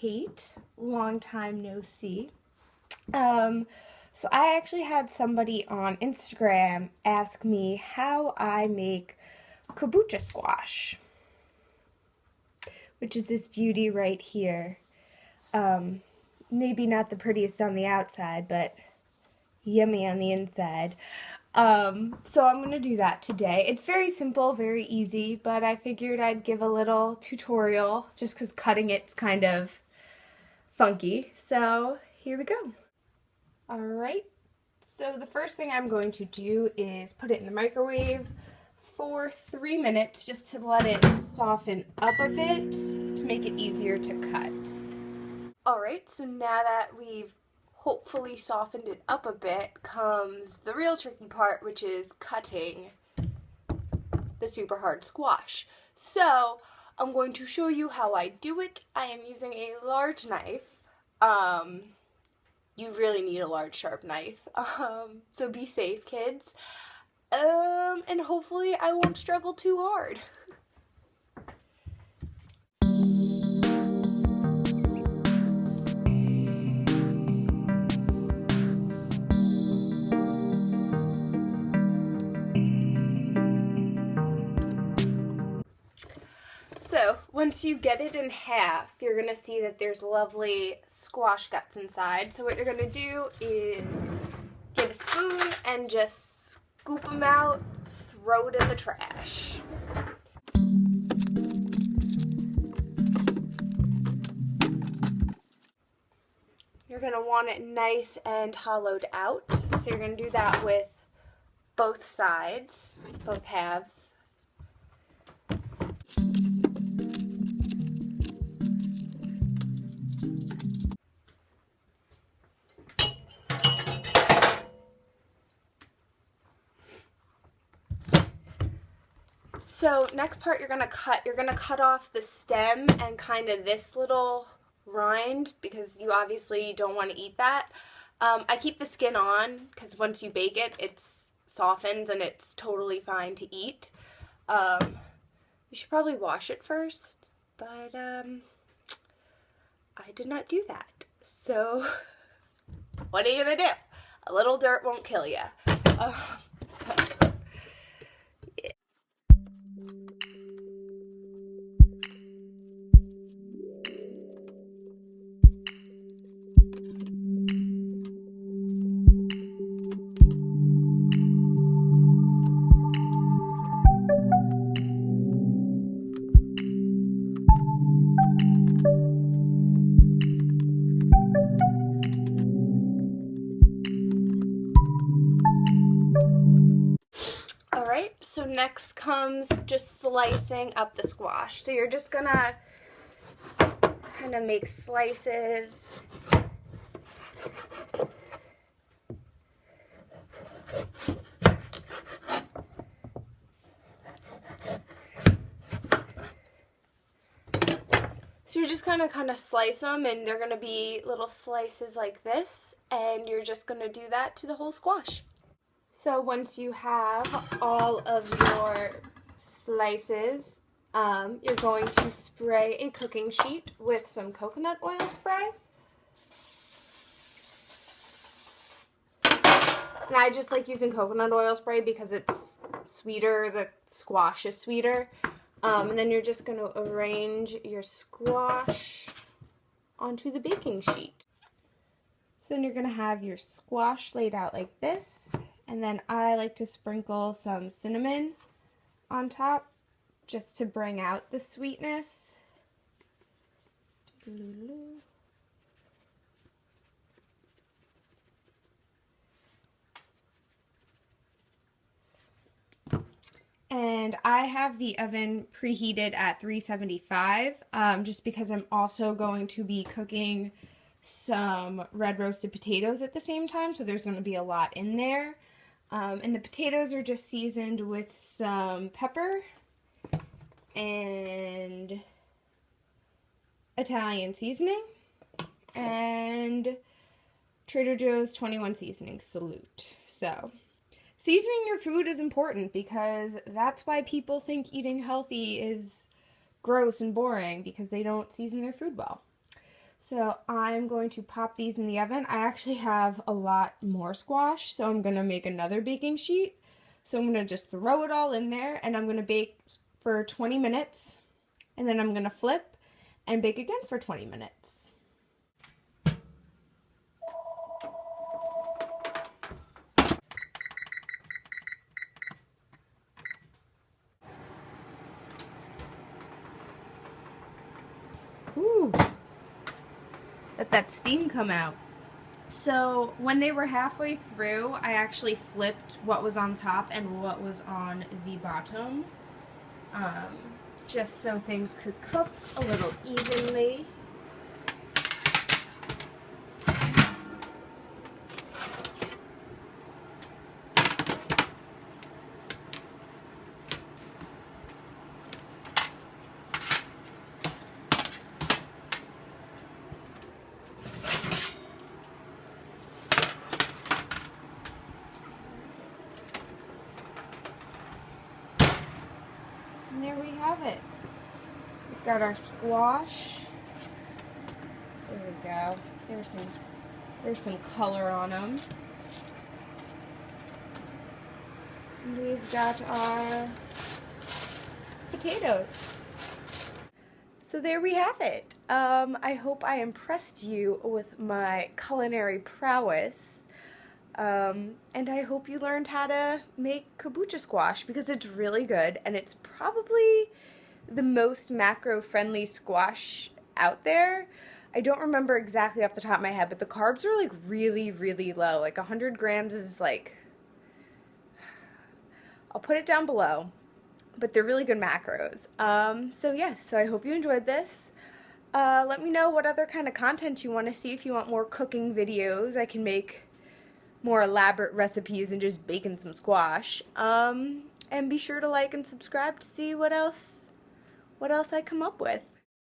Kate. Long time no see. So I actually had somebody on Instagram ask me how I make kabocha squash, which is this beauty right here. Maybe not the prettiest on the outside, but yummy on the inside. So I'm going to do that today. It's very simple, very easy, but I figured I'd give a little tutorial just because cutting it's kind of funky. So here we go. Alright, so the first thing I'm going to do is put it in the microwave for 3 minutes just to let it soften up a bit to make it easier to cut. Alright, so now that we've hopefully softened it up a bit comes the real tricky part, which is cutting the super hard squash. So I'm going to show you how I do it. I am using a large knife. You really need a large sharp knife, so be safe, kids, and hopefully I won't struggle too hard. So, once you get it in half, you're going to see that there's lovely squash guts inside. So what you're going to do is get a spoon and just scoop them out, throw it in the trash. You're going to want it nice and hollowed out. So you're going to do that with both sides, both halves. So next part you're gonna cut off the stem and kind of this little rind because you obviously don't want to eat that. I keep the skin on because once you bake it, it softens and it's totally fine to eat. You should probably wash it first, but I did not do that. So what are you gonna do? A little dirt won't kill you. Alright, so next comes just slicing up the squash. So you're just gonna kind of make slices. So you're just gonna kind of slice them, and they're gonna be little slices like this, and you're just gonna do that to the whole squash. So once you have all of your slices, you're going to spray a cooking sheet with some coconut oil spray. And I just like using coconut oil spray because it's sweeter, the squash is sweeter. And then you're just going to arrange your squash onto the baking sheet. So then you're going to have your squash laid out like this. And then I like to sprinkle some cinnamon on top just to bring out the sweetness. And I have the oven preheated at 375 just because I'm also going to be cooking some red roasted potatoes at the same time, so there's going to be a lot in there. And the potatoes are just seasoned with some pepper and Italian seasoning and Trader Joe's 21 seasoning salute. So seasoning your food is important because that's why people think eating healthy is gross and boring, because they don't season their food well. So I'm going to pop these in the oven. I actually have a lot more squash, so I'm going to make another baking sheet. So I'm going to just throw it all in there, and I'm going to bake for 20 minutes, and then I'm going to flip and bake again for 20 minutes. Ooh, let that steam come out. So when they were halfway through, I actually flipped what was on top and what was on the bottom, just so things could cook a little evenly. And there we have it. We've got our squash. There we go. There's some color on them. And we've got our potatoes. So there we have it. I hope I impressed you with my culinary prowess. And I hope you learned how to make kabocha squash because it's really good and it's probably the most macro-friendly squash out there. I don't remember exactly off the top of my head, but the carbs are like really, really low. Like 100 grams is like, I'll put it down below, but they're really good macros. So yes, so I hope you enjoyed this. Let me know what other kind of content you want to see. If you want more cooking videos, I can make more elaborate recipes than just baking some squash. And be sure to like and subscribe to see what else I come up with.